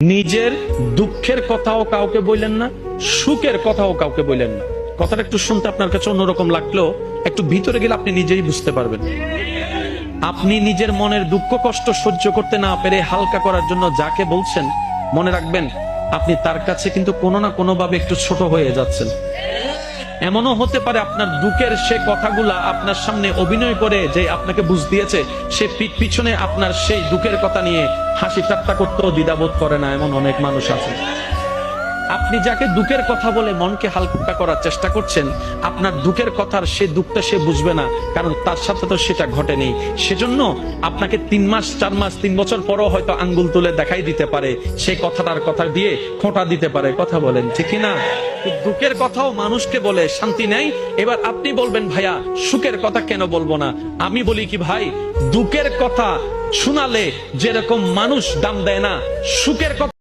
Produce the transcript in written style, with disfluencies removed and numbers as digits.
নিজের দুঃখের কথাও কাউকে বললেন না, সুখের কথাও কাউকে বললেন না। কথাটা একটু শুনতে আপনার কাছে অন্যরকম লাগলেও একটু ভিতরে গেলে আপনি নিজেই বুঝতে পারবেন। আপনি নিজের মনের দুঃখ কষ্ট সহ্য করতে না পেরে হালকা করার জন্য যাকে বলছেন, মনে রাখবেন আপনি তার কাছে কিন্তু কোনো না কোনো ভাবে একটু ছোট হয়ে যাচ্ছেন। এমনও হতে পারে আপনার দুঃখের সে কথাগুলা আপনার সামনে অভিনয় করে যে আপনাকে বুঝ দিয়েছে, সে পিছনে আপনার সেই দুঃখের কথা নিয়ে হাসি ঠাট্টা করতেও দ্বিধাবোধ করে না, এমন অনেক মানুষ আছে। আপনি যাকে দুঃখের কথা বলে মনকে হালকা করার চেষ্টা করছেন, আপনার দুঃখের কথার সে দুঃখটা সে বুঝবে না, কারণ তার সাথে তো সেটা ঘটেনি। সেজন্য আপনাকে 3 মাস 4 মাস 3 বছর পরও হয়তো আঙ্গুল তুলে দেখাই দিতে পারে, সেই কথাটার কথা দিয়ে খোঁটা দিতে পারে। কথা বলেন ঠিক না? দুঃখের কথাও মানুষকে বলে শান্তি নেই। এবার আপনি বলবেন ভাইয়া সুখের কথা কেন বলবো না? আমি বলি কি ভাই, দুঃখের কথা শোনালে যেরকম মানুষ দাম দেয় না, সুখের কথা